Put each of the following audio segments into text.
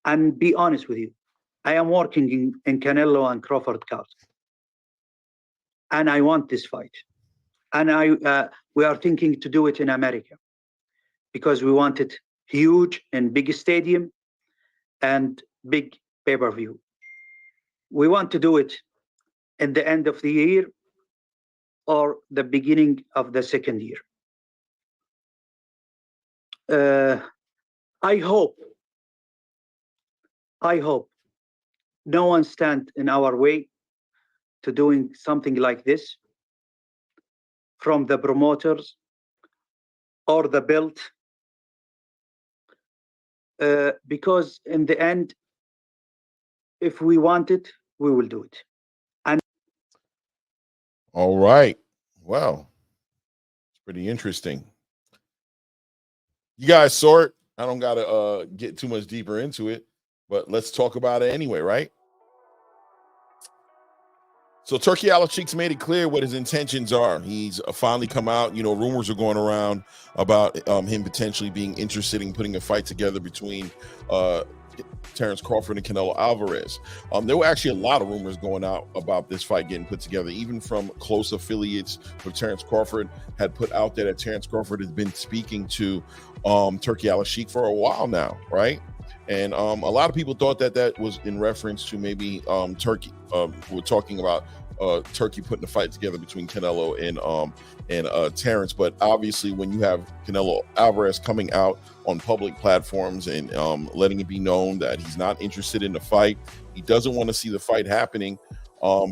And be honest with you, I am working in Canelo and Crawford card, and I want this fight. And we are thinking to do it in America because we want it huge and big stadium and big pay-per-view. We want to do it at the end of the year or the beginning of the second year. Uh, I hope, I hope no one stand in our way to doing something like this from the promoters or the belt, because in the end, if we want it, we will do it. And all right, well, it's pretty interesting. You guys saw it. I don't gotta get too much deeper into it, but let's talk about it anyway, right? So Turki Alashikh's made it clear what his intentions are. He's finally come out. Rumors are going around about him potentially being interested in putting a fight together between Terrence Crawford and Canelo Alvarez. There were actually a lot of rumors going out about this fight getting put together, even from close affiliates of Terrence Crawford had put out there that Terrence Crawford has been speaking to Turki Alashikh for a while now, right? And a lot of people thought that was in reference to maybe Turki. We're talking about Turki putting a fight together between Canelo and Terrence. But obviously, when you have Canelo Alvarez coming out on public platforms and letting it be known that he's not interested in the fight, he doesn't want to see the fight happening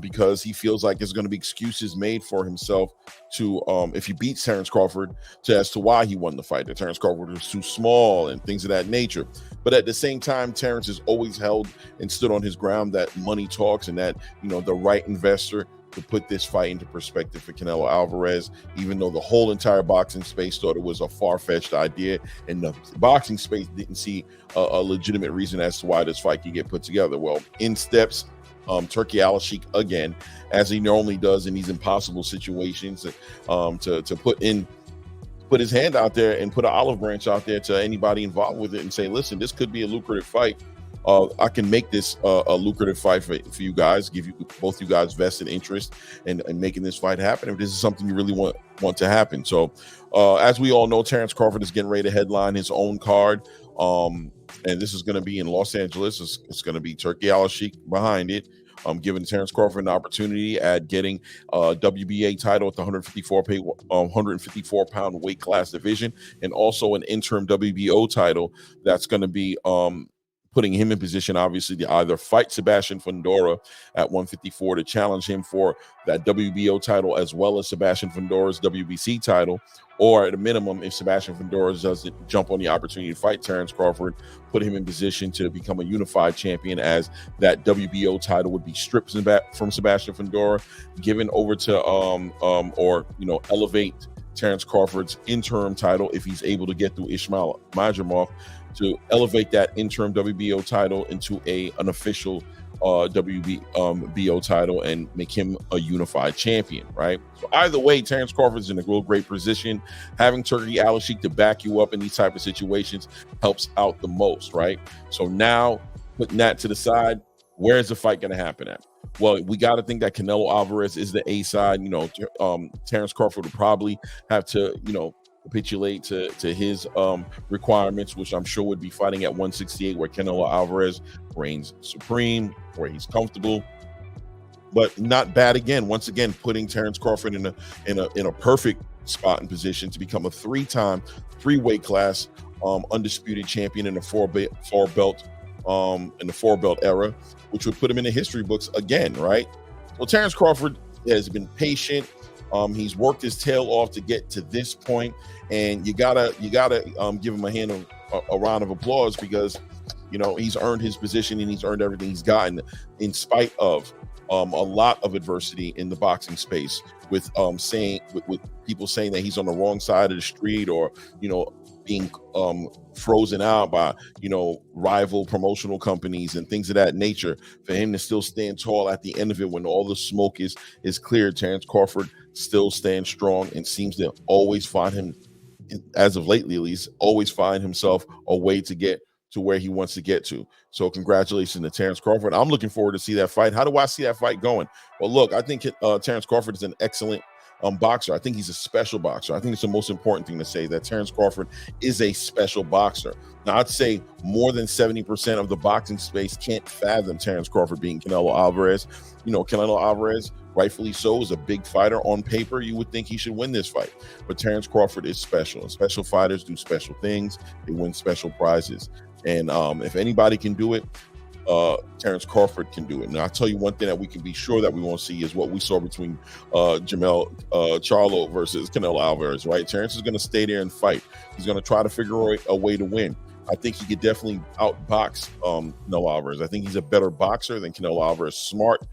because he feels like there's going to be excuses made for himself to, if he beats Terrence Crawford, as to why he won the fight. That Terrence Crawford was too small and things of that nature. But at the same time, Terrence has always held and stood on his ground that money talks and that, the right investor to put this fight into perspective for Canelo Alvarez, even though the whole entire boxing space thought it was a far-fetched idea and the boxing space didn't see a legitimate reason as to why this fight could get put together. Well, in steps Turki Alashikh again, as he normally does in these impossible situations, to put his hand out there and put an olive branch out there to anybody involved with it and say, listen, this could be a lucrative fight. I can make this a lucrative fight for you guys, give you both you guys vested interest in making this fight happen if this is something you really want to happen. So as we all know, Terrence Crawford is getting ready to headline his own card. And this is going to be in Los Angeles. It's going to be Turki Alashikh behind it, giving Terrence Crawford an opportunity at getting a WBA title at the 154 pound weight class division, and also an interim WBO title that's going to be putting him in position, obviously, to either fight Sebastian Fundora at 154 to challenge him for that WBO title, as well as Sebastian Fundora's WBC title, or at a minimum, if Sebastian Fundora doesn't jump on the opportunity to fight Terrence Crawford, put him in position to become a unified champion, as that WBO title would be stripped from Sebastian Fundora, given over to elevate Terrence Crawford's interim title if he's able to get through Ismail Majumov, to elevate that interim WBO title into an official WBO title and make him a unified champion, right? So either way, Terrence Crawford's in a real great position. Having Turki Alashikh to back you up in these type of situations helps out the most, right? So now, putting that to the side, where is the fight going to happen at? Well, we got to think that Canelo Alvarez is the A side. Terrence Crawford would probably have to, capitulate to his requirements, which I'm sure would be fighting at 168, where Canelo Alvarez reigns supreme, where he's comfortable. But not bad again. Once again, putting Terrence Crawford in a perfect spot and position to become a three-time, weight class undisputed champion in the four belt era, which would put him in the history books again, right? Well, Terrence Crawford has been patient. He's worked his tail off to get to this point, and you gotta give him a round of applause, because he's earned his position and he's earned everything he's gotten in spite of a lot of adversity in the boxing space, with people saying that he's on the wrong side of the street, or being frozen out by rival promotional companies and things of that nature. For him to still stand tall at the end of it, when all the smoke is cleared, Terrence Crawford still stands strong and seems to always find him, as of lately at least, always find himself a way to get to where he wants to get to. So congratulations to Terrence Crawford. I'm looking forward to see that fight. How do I see that fight going? Well, look, I think Terrence Crawford is an excellent boxer. I think he's a special boxer. I think it's the most important thing to say, that Terrence Crawford is a special boxer. Now, I'd say more than 70% of the boxing space can't fathom Terrence Crawford being Canelo Alvarez. You know, Canelo Alvarez, rightfully so, is a big fighter. On paper, you would think he should win this fight. But Terrence Crawford is special. And special fighters do special things. They win special prizes. And if anybody can do it, Terrence Crawford can do it. Now, I'll tell you one thing that we can be sure that we won't see is what we saw between Jermell Charlo versus Canelo Alvarez, right? Terrence is going to stay there and fight. He's going to try to figure a way to win. I think he could definitely outbox Canelo Alvarez. I think he's a better boxer than Canelo Alvarez. Smart,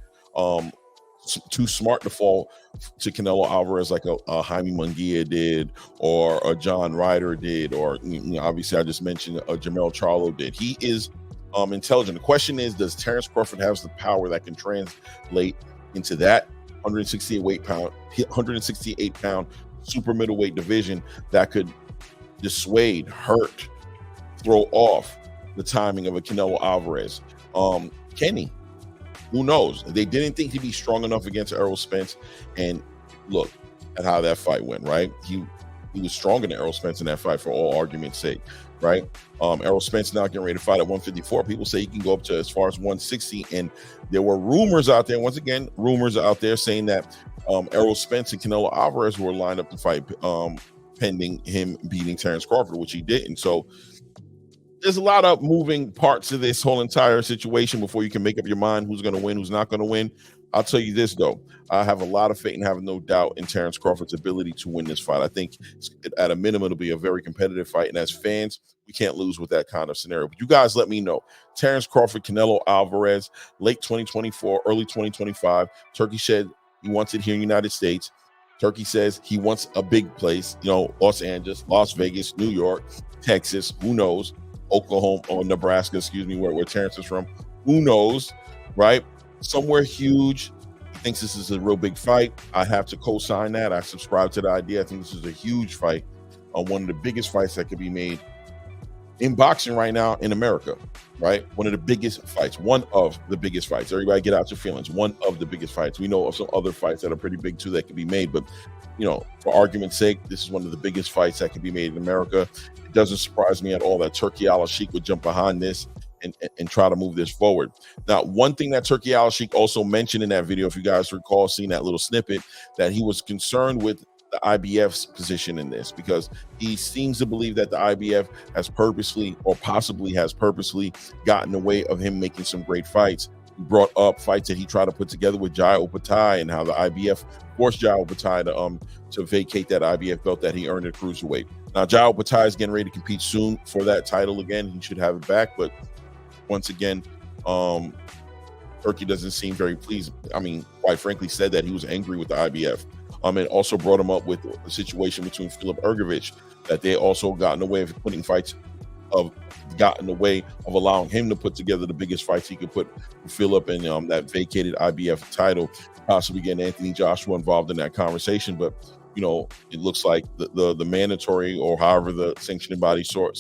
too smart to fall to Canelo Alvarez like a Jaime Munguia did, or a John Ryder did, or obviously I just mentioned Jermell Charlo did. He is intelligent. The question is, does Terrence Crawford have the power that can translate into that 168 pound super middleweight division that could dissuade, hurt, throw off the timing of a Canelo Alvarez? Can he? Who knows? They didn't think he'd be strong enough against Errol Spence, and look at how that fight went, right? He was stronger than Errol Spence in that fight, for all argument's sake, right? Errol Spence now getting ready to fight at 154. People say he can go up to as far as 160, and there were rumors out there, once again, rumors out there saying that Errol Spence and Canelo Alvarez were lined up to fight pending him beating Terrence Crawford, which he didn't. So there's a lot of moving parts to this whole entire situation before you can make up your mind who's going to win, who's not going to win. I'll tell you this, though. I have a lot of faith and have no doubt in Terrence Crawford's ability to win this fight. I think at a minimum, it'll be a very competitive fight. And as fans, we can't lose with that kind of scenario. But you guys let me know. Terrence Crawford, Canelo Alvarez, late 2024, early 2025. Turki said he wants it here in the United States. Turki says he wants a big place, Los Angeles, Las Vegas, New York, Texas, who knows? Oklahoma or Nebraska, where Terrence is from. Who knows, right? Somewhere huge. He thinks this is a real big fight. I have to co-sign that. I subscribe to the idea. I think this is a huge fight, one of the biggest fights that could be made in boxing right now in America, right? One of the biggest fights, one of the biggest fights. Everybody get out your feelings. One of the biggest fights. We know of some other fights that are pretty big too that could be made, but for argument's sake, this is one of the biggest fights that could be made in America. It doesn't surprise me at all that Turki Alashikh would jump behind this and try to move this forward. Now, one thing that Turki Alashikh also mentioned in that video, if you guys recall seeing that little snippet, that he was concerned with the IBF's position in this, because he seems to believe that the IBF has purposely, or possibly has purposely, gotten in the way of him making some great fights. He brought up fights that he tried to put together with Jai Opetaia, and how the IBF forced Jai Opetaia to vacate that IBF belt that he earned at cruiserweight. Now, Jai Opetaia is getting ready to compete soon for that title again. He should have it back, but once again, Turki doesn't seem very pleased. I mean, quite frankly, said that he was angry with the IBF. And also brought him up with the situation between Filip Ergovic, that they also got in the way of putting fights, got in the way of allowing him to put together the biggest fights he could put with Filip, and that vacated IBF title, possibly getting Anthony Joshua involved in that conversation. But it looks like the mandatory, or however the sanctioning body sort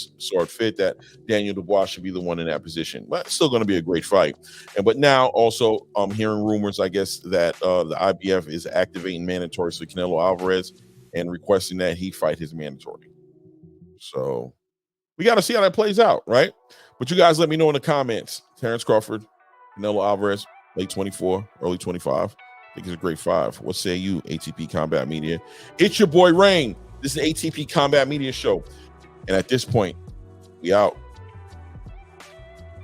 fit, that Daniel Dubois should be the one in that position. But it's still going to be a great fight. But now also I'm hearing rumors, I guess, that the IBF is activating mandatories for Canelo Alvarez and requesting that he fight his mandatory. So we got to see how that plays out, right? But you guys let me know in the comments. Terrence Crawford, Canelo Alvarez, late 24, early 25. I think it's a great fight. What say you, ATP Combat Media? It's your boy Rain. This is the ATP Combat Media Show. And at this point, we out.